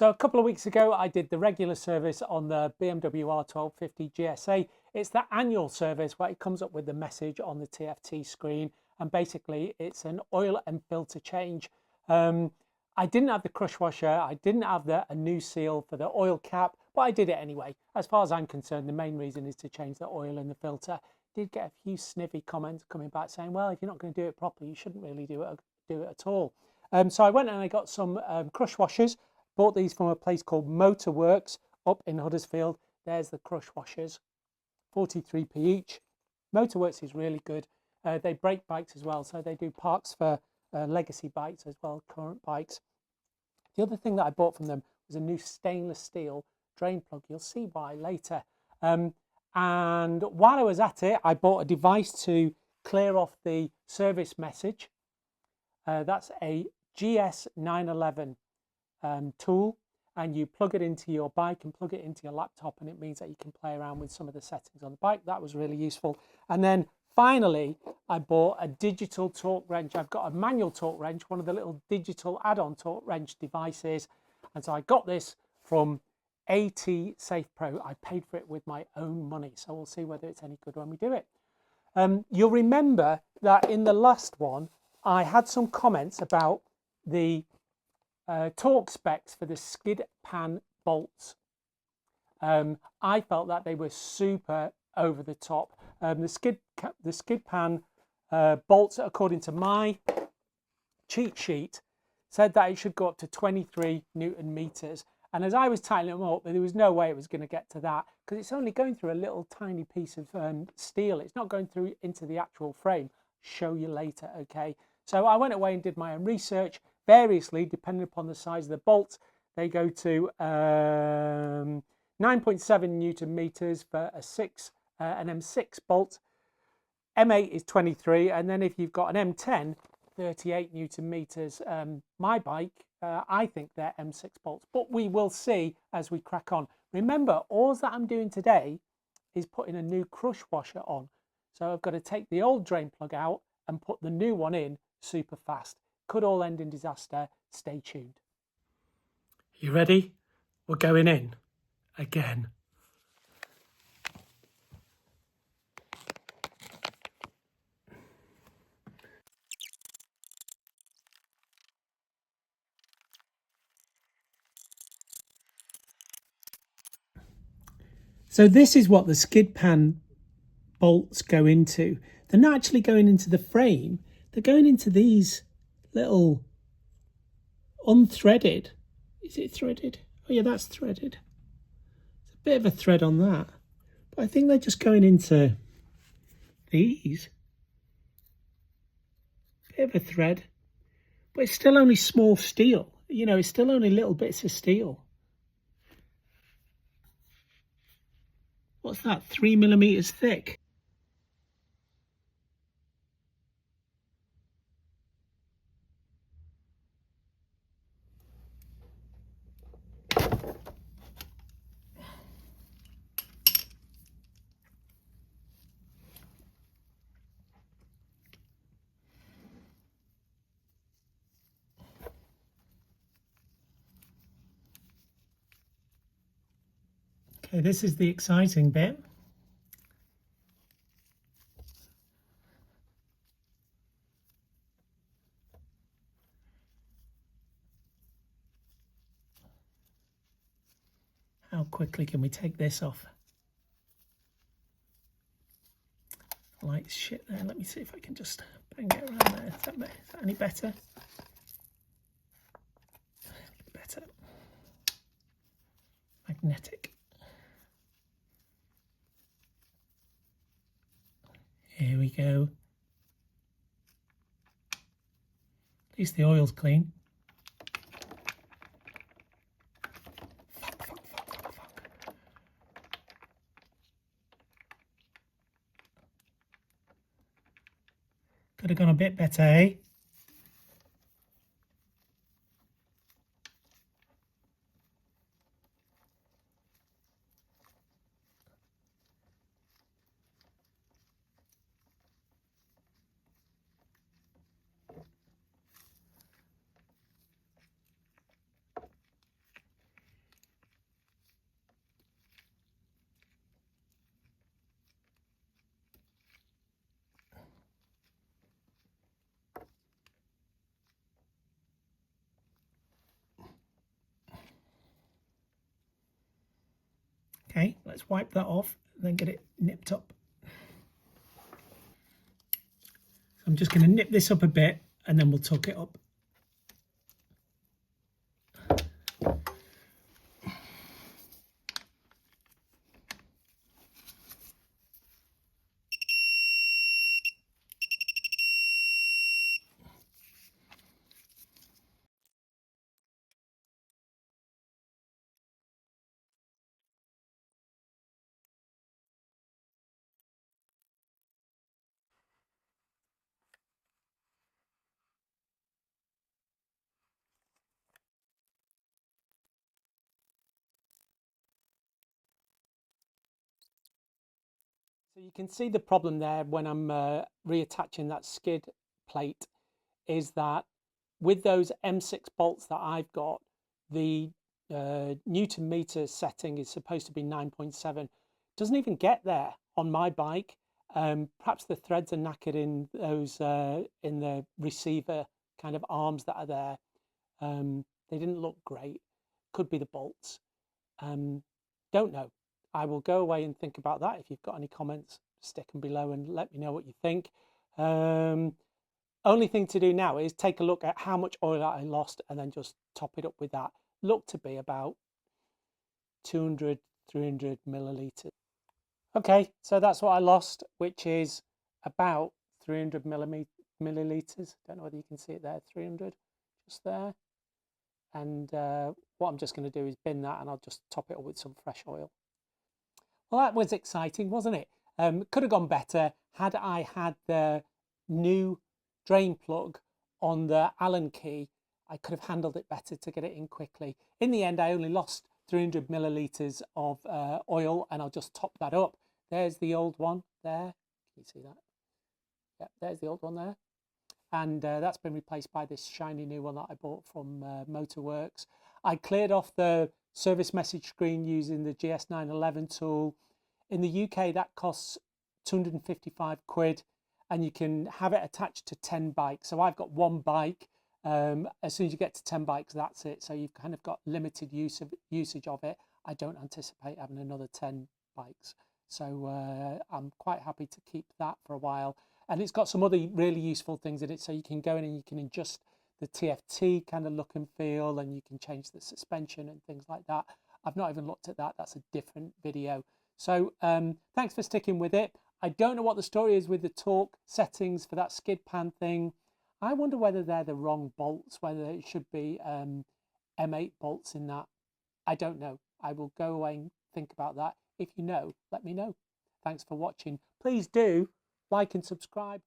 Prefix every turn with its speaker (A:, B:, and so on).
A: So a couple of weeks ago, I did the regular service on the BMW R1250 GSA. It's the annual service where it comes up with the message on the TFT screen. And basically, it's an oil and filter change. I didn't have the crush washer. I didn't have a new seal for the oil cap, but I did it anyway. As far as I'm concerned, the main reason is to change the oil and the filter. Did get a few snippy comments coming back saying, well, if you're not going to do it properly, you shouldn't really do it at all. So I went and I got some crush washers. Bought these from a place called Motorworks up in Huddersfield. There's the crush washers, 43p each. Motorworks is really good. They break bikes as well, so they do parts for legacy bikes as well, current bikes. The other thing that I bought from them was a new stainless steel drain plug. You'll see why later. And while I was at it, I bought a device to clear off the service message. That's a GS911 tool, and you plug it into your bike and plug it into your laptop, and it means that you can play around with some of the settings on the bike. That was really useful. And then finally, I bought a digital torque wrench. I've got a manual torque wrench, one of the little digital add-on torque wrench devices, and so I got this from AT Safe Pro. I paid for it with my own money, so we'll see whether it's any good when we do it. You'll remember that in the last one I had some comments about the torque specs for the skid pan bolts. I felt that they were super over the top. The skid pan bolts, according to my cheat sheet, said that it should go up to 23 Newton meters. And as I was tightening them up, there was no way it was going to get to that, because it's only going through a little tiny piece of steel. It's not going through into the actual frame. Show you later, okay? So I went away and did my own research. Variously, depending upon the size of the bolt, they go to 9.7 Newton meters for an M6 bolt. M8 is 23, and then if you've got an M10, 38 Newton meters. My bike, I think they're M6 bolts, but we will see as we crack on. Remember, all that I'm doing today is putting a new crush washer on. So I've got to take the old drain plug out and put the new one in super fast. Could all end in disaster. Stay tuned. You ready? We're going in again. So this is what the skid pan bolts go into. They're not actually going into the frame. They're going into these little unthreaded. Is it threaded? Oh yeah, that's threaded. There's a bit of a thread on that. But I think they're just going into these. Bit of a thread. But it's still only small steel. You know, it's still only little bits of steel. What's that? 3 millimeters thick. Okay, this is the exciting bit. How quickly can we take this off? Light shit there. Let me see if I can just bang it around there. Is that any better? Better. Magnetic. Here we go. At least the oil's clean. Could have gone a bit better, eh? Okay, let's wipe that off and then get it nipped up. So I'm just going to nip this up a bit and then we'll tuck it up. So you can see the problem there when I'm reattaching that skid plate is that with those M6 bolts that I've got, the Newton meter setting is supposed to be 9.7. Doesn't even get there on my bike. Perhaps the threads are knackered in those in the receiver kind of arms that are there. They didn't look great. Could be the bolts. Don't know. I will go away and think about that. If you've got any comments, stick them below and let me know what you think. Only thing to do now is take a look at how much oil I lost and then just top it up with that. Look to be about 200, 300 millilitres. Okay, so that's what I lost, which is about 300 millilitres. Don't know whether you can see it there, 300, just there. And what I'm just going to do is bin that and I'll just top it up with some fresh oil. Well, that was exciting, wasn't it? Could have gone better had I had the new drain plug on the Allen key. I could have handled it better to get it in quickly. In the end, I only lost 300 millilitres of oil, and I'll just top that up. There's the old one there. Can you see that? Yeah, there's the old one there. And that's been replaced by this shiny new one that I bought from Motorworks. I cleared off the service message screen using the GS911 tool. In the UK, that costs 255 quid, and you can have it attached to 10 bikes. So I've got one bike. As soon as you get to 10 bikes, that's it. So you've kind of got limited usage of it. I don't anticipate having another 10 bikes. So I'm quite happy to keep that for a while. And it's got some other really useful things in it. So you can go in and you can adjust the TFT kind of look and feel, and you can change the suspension and things like that. I've not even looked at that. That's a different video. So thanks for sticking with it. I don't know what the story is with the torque settings for that skid pan thing. I wonder whether they're the wrong bolts, whether it should be M8 bolts in that. I don't know. I will go away and think about that. If you know, let me know. Thanks for watching. Please do like and subscribe.